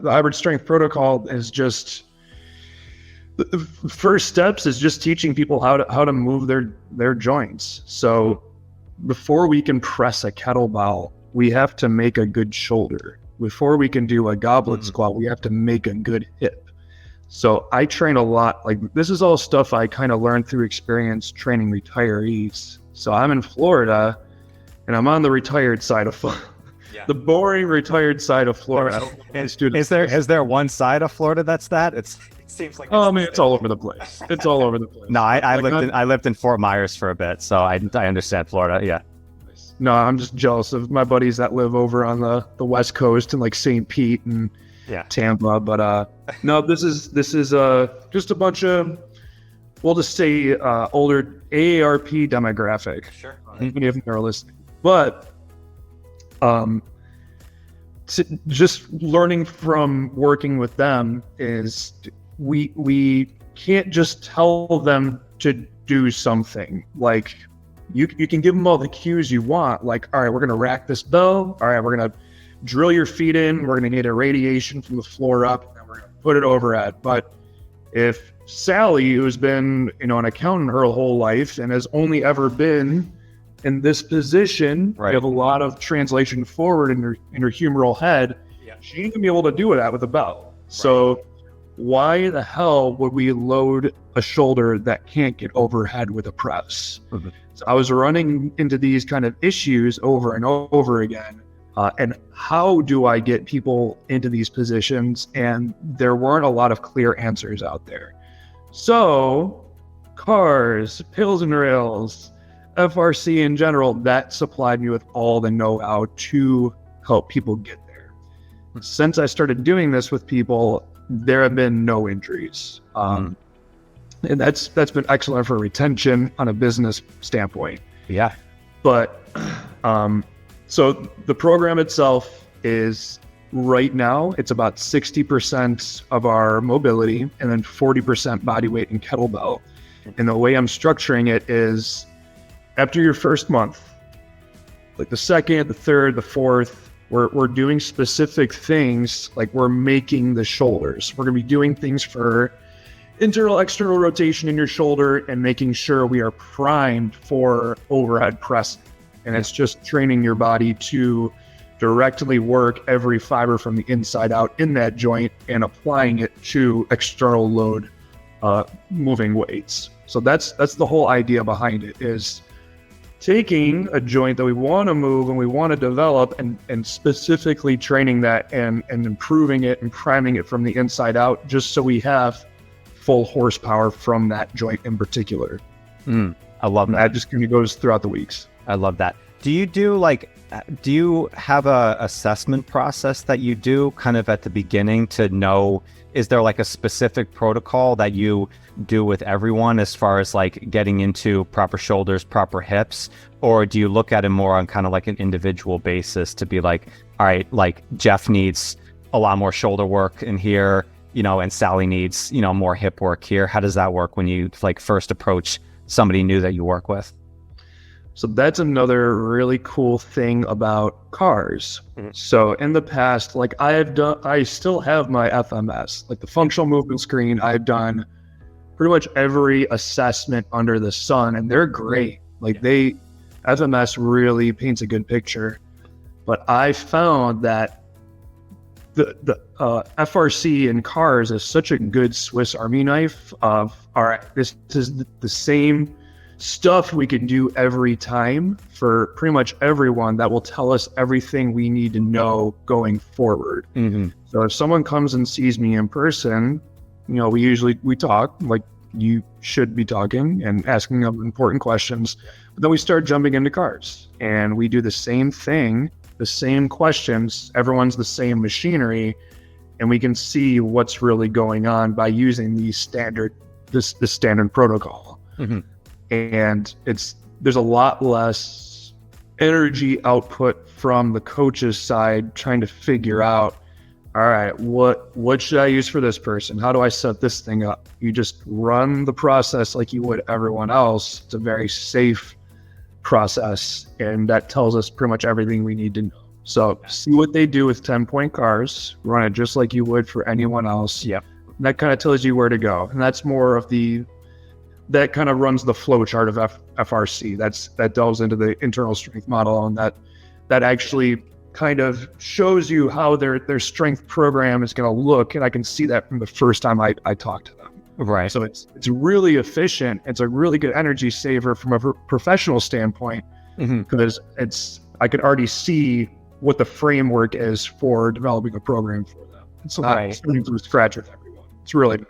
the hybrid strength protocol is just the first steps is just teaching people how to move their joints. So before we can press a kettlebell, we have to make a good shoulder. Before we can do a goblet squat, we have to make a good hip. So I train a lot. Like, this is all stuff I kind of learned through experience training retirees. So I'm in Florida and I'm on the retired side of the boring retired side of Florida. Is there one side of Florida that's that? It seems like it's all over the place. It's all over the place. No, I lived in Fort Myers for a bit, so I understand Florida. Yeah. No, I'm just jealous of my buddies that live over on the West Coast in like St. Pete and Tampa. But no, this is just a bunch of, we'll just say older AARP demographic. Sure. Many of them are listening, but just learning from working with them is we can't just tell them to do something. Like, you can give them all the cues you want. Like, all right, we're going to rack this bell. All right, we're going to drill your feet in. We're going to need a radiation from the floor up, and then we're going to put it overhead. But if Sally, who's been, an accountant her whole life and has only ever been in this position, you have a lot of translation forward in her humeral head. She ain't gonna be able to do that with a bell. So why the hell would we load a shoulder that can't get overhead with a press? So I was running into these kind of issues over and over again. And how do I get people into these positions? And there weren't a lot of clear answers out there. So cars, pills and rails, FRC in general, that supplied me with all the know-how to help people get there. Since I started doing this with people, there have been no injuries. And that's been excellent for retention on a business standpoint. Yeah. But so the program itself is, right now, it's about 60% of our mobility and then 40% body weight and kettlebell. And the way I'm structuring it is, after your first month, like the second, the third, the fourth, we're doing specific things. Like, we're making the shoulders. We're going to be doing things for internal, external rotation in your shoulder and making sure we are primed for overhead pressing. And it's just training your body to directly work every fiber from the inside out in that joint and applying it to external load, moving weights. So that's the whole idea behind it, is taking a joint that we want to move and we want to develop and specifically training that and improving it and priming it from the inside out, just so we have full horsepower from that joint in particular. I love that. That just kind of goes throughout the weeks. I love that. Do you have a assessment process that you do kind of at the beginning to know, is there like a specific protocol that you do with everyone as far as like getting into proper shoulders, proper hips? Or do you look at it more on kind of like an individual basis to be like, all right, like Jeff needs a lot more shoulder work in here, and Sally needs, more hip work here? How does that work when you like first approach somebody new that you work with? So that's another really cool thing about cars. So in the past, like I still have my FMS, like the functional movement screen. I've done pretty much every assessment under the sun, and they're great. Like FMS really paints a good picture. But I found that the FRC in cars is such a good Swiss Army knife of, all right, this is the same stuff we can do every time for pretty much everyone that will tell us everything we need to know going forward. So if someone comes and sees me in person, we talk like you should be talking and asking them important questions, but then we start jumping into cars and we do the same thing, the same questions, everyone's the same machinery, and we can see what's really going on by using the standard protocol. And there's a lot less energy output from the coach's side trying to figure out, all right, what should I use for this person? How do I set this thing up? You just run the process like you would everyone else. It's a very safe process, and that tells us pretty much everything we need to know. So see what they do with 10-point cars, run it just like you would for anyone else. Yep. That kind of tells you where to go. And that's more of that kind of runs the flow chart of FRC. That delves into the internal strength model, and that actually kind of shows you how their strength program is going to look. And I can see that from the first time I talk to them. Right. So it's really efficient. It's a really good energy saver from a professional standpoint, because I can already see what the framework is for developing a program for them. It's not starting from scratch with everyone. It's really nice.